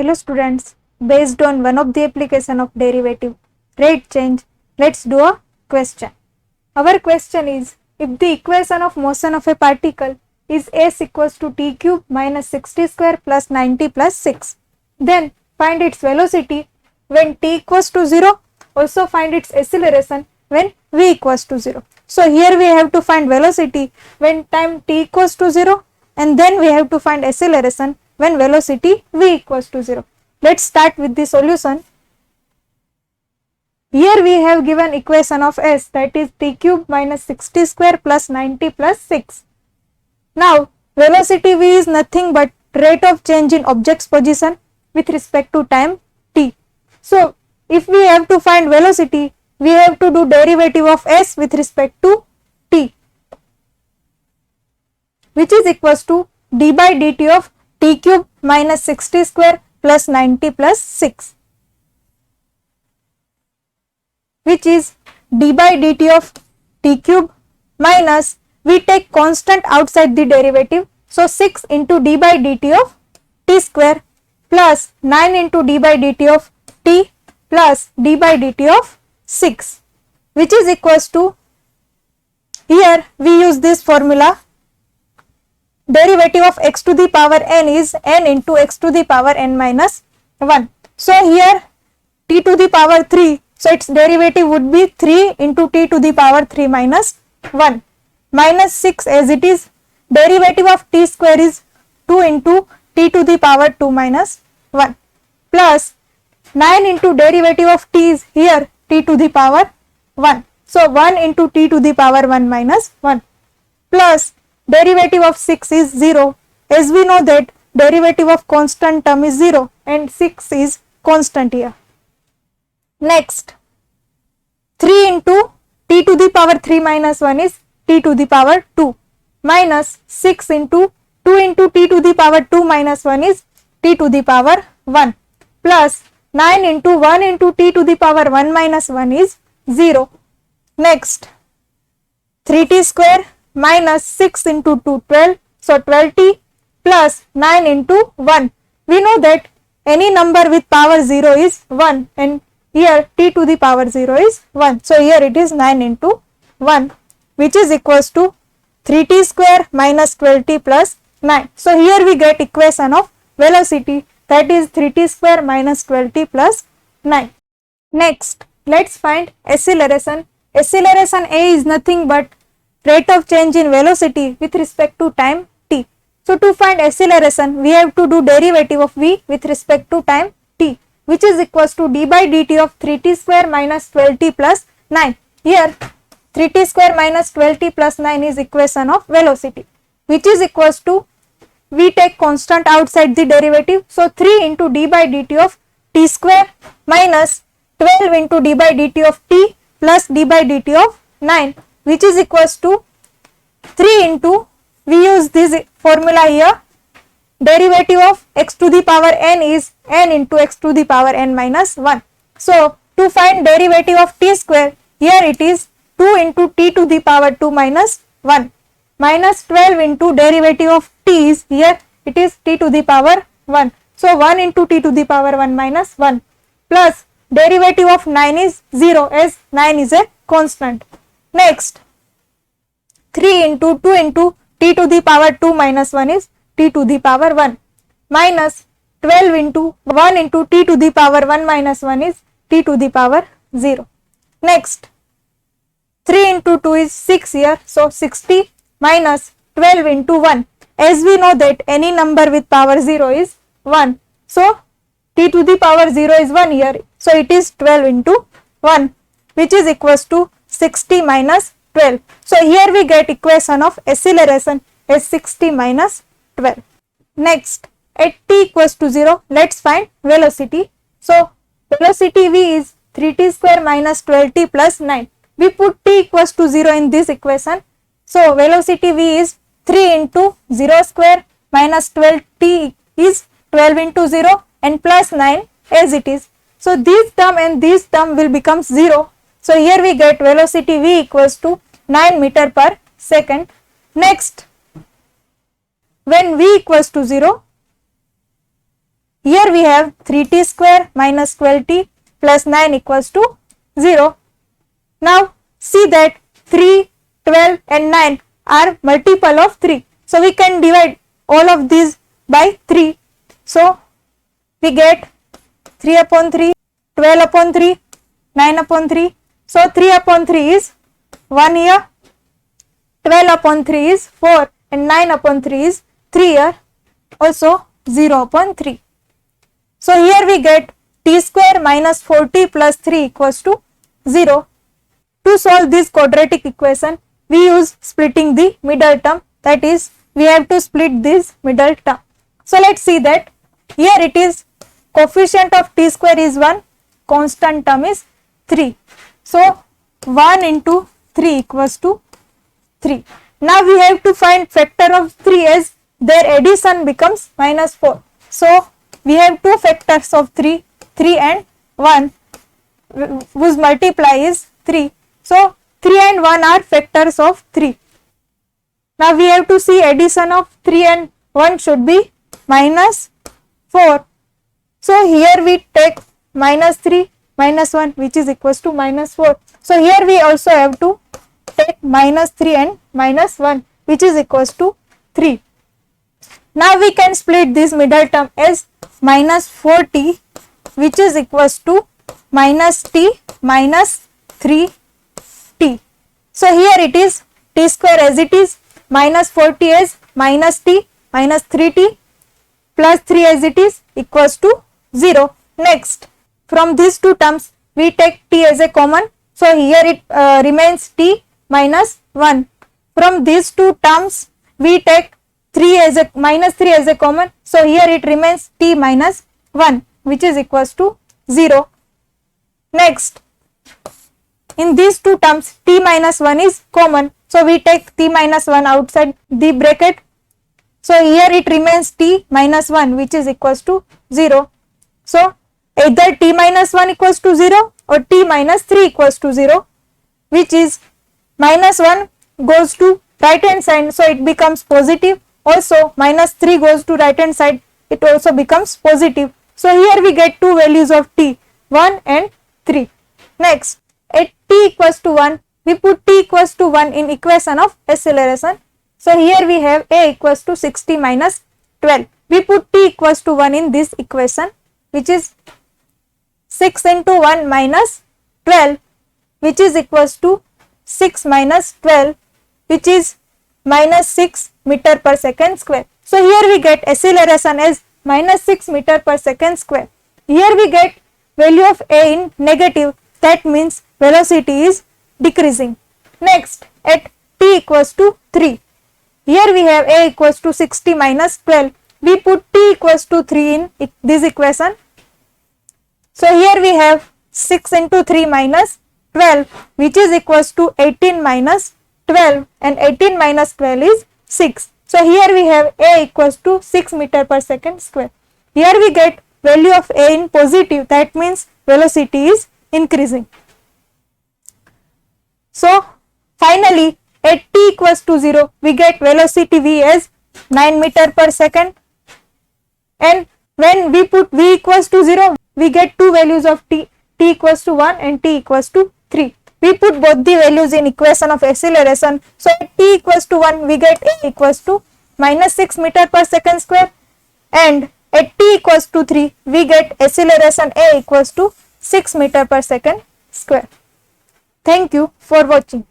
Hello students, based on one of the application of derivative rate change, let's do a question. Our question is, if the equation of motion of a particle is s equals to t cube minus 60 square plus 90 plus 6, then find its velocity when t equals to 0, also find its acceleration when v equals to 0. So here we have to find velocity when time t equals to 0, and then we have to find acceleration when velocity v equals to 0. Let's start with the solution. Here we have given equation of s, that is t cube minus 60 square plus 90 plus 6. Now velocity v is nothing but rate of change in object's position with respect to time t. So if we have to find velocity, we have to do derivative of s with respect to t, which is equals to d by dt of t cube minus 60 square plus 90 plus 6, which is d by dt of t cube minus, we take constant outside the derivative, so 6 into d by dt of t square plus 9 into d by dt of t plus d by dt of 6, which is equals to, here we use this formula, derivative of x to the power n is n into x to the power n minus 1. So here t to the power 3, so its derivative would be 3 into t to the power 3 minus 1 minus 6, as it is derivative of t square is 2 into t to the power 2 minus 1 plus 9 into derivative of t is here t to the power 1. So 1 into t to the power 1 minus 1 plus derivative of 6 is 0, as we know that derivative of constant term is 0 and 6 is constant here. Next, 3 into t to the power 3 minus 1 is t to the power 2 minus 6 into 2 into t to the power 2 minus 1 is t to the power 1 plus 9 into 1 into t to the power 1 minus 1 is 0. Next, 3t square minus 6 into 2, 12, so 12t plus 9 into 1. We know that any number with power 0 is 1, and here t to the power 0 is 1. So here it is 9 into 1, which is equals to 3t square minus 12t plus 9. So here we get equation of velocity, that is 3t square minus 12t plus 9. Next, let's find acceleration. Acceleration a is nothing but rate of change in velocity with respect to time t. So to find acceleration, we have to do derivative of v with respect to time t, which is equals to d by dt of 3t square minus 12t plus 9. Here 3t square minus 12t plus 9 is equation of velocity, which is equals to, we take constant outside the derivative, so 3 into d by dt of t square minus 12 into d by dt of t plus d by dt of 9, which is equals to 3 into, we use this formula here, derivative of x to the power n is n into x to the power n minus 1. So to find derivative of t square, here it is 2 into t to the power 2 minus 1 minus 12 into derivative of t is here it is t to the power 1. So 1 into t to the power 1 minus 1 plus derivative of 9 is 0, as 9 is a constant. Next, 3 into 2 into t to the power 2 minus 1 is t to the power 1 minus 12 into 1 into t to the power 1 minus 1 is t to the power 0. Next, 3 into 2 is 6 here, so 60 minus 12 into 1, as we know that any number with power 0 is 1, so t to the power 0 is 1 here, so it is 12 into 1, which is equals to 60 minus 12. So here we get equation of acceleration as 60 minus 12. Next, at t equals to 0, let's find velocity. So velocity v is 3t square minus 12t plus 9. We put t equals to 0 in this equation. So velocity v is 3 into 0 square minus 12t is 12 into 0 and plus 9 as it is. So this term and this term will become 0. So here we get velocity v equals to 9 meter per second. Next, when v equals to 0, Here we have 3t square minus 12t plus 9 equals to 0. Now see that 3, 12 and 9 are multiple of 3. So we can divide all of these by 3. So we get 3 upon 3, 12 upon 3, 9 upon 3. So 3 upon 3 is 1 year, 12 upon 3 is 4 and 9 upon 3 is 3 year, also 0 upon 3. So here we get t square minus 4t plus 3 equals to 0. To solve this quadratic equation, we use splitting the middle term, that is we have to split this middle term. So let's see that here it is coefficient of t square is 1, constant term is 3. So 1 into 3 equals to 3. Now we have to find factor of 3 as their addition becomes minus 4. So we have two factors of 3, 3 and 1 whose multiply is 3. So 3 and 1 are factors of 3. Now we have to see addition of 3 and 1 should be minus 4. So here we take minus 3 minus 1 which is equals to minus 4. So here we also have to take minus 3 and minus 1 which is equals to 3. Now we can split this middle term as minus 4t which is equals to minus t minus 3t. So here it is t square as it is, minus 4t as minus t minus 3t plus 3 as it is equals to 0. Next, from these two terms we take t as a common. So here it remains t minus 1. From these two terms we take 3 as a minus 3 as a common. So here it remains t minus 1 which is equals to 0. Next, in these two terms t minus 1 is common. So we take t minus 1 outside the bracket. So here it remains t minus 1 which is equals to 0. So either t minus 1 equals to 0 or t minus 3 equals to 0, which is minus 1 goes to right hand side, so it becomes positive. Also minus 3 goes to right hand side, it also becomes positive. So here we get two values of t, 1 and 3. Next, at t equals to 1, we put t equals to 1 in equation of acceleration. So here we have a equals to 60 minus 12. We put t equals to 1 in this equation, which is 6 into 1 minus 12, which is equals to 6 minus 12, which is minus 6 meter per second square. So here we get acceleration as minus 6 meter per second square. Here we get value of a in negative, that means velocity is decreasing. Next, at t equals to 3, here we have a equals to 60 minus 12. We put t equals to 3 in this equation. So here we have 6 into 3 minus 12 which is equals to 18 minus 12, and 18 minus 12 is 6. So here we have a equals to 6 meter per second square. Here we get value of a in positive, that means velocity is increasing. So finally at t equals to 0 we get velocity v as 9 meter per second, and when we put v equals to 0 we get two values of t equals to 1 and t equals to 3. We put both the values in equation of acceleration. So at t equals to 1 we get a equals to minus 6 meter per second square, and at t equals to 3 we get acceleration a equals to 6 meter per second square. Thank you for watching.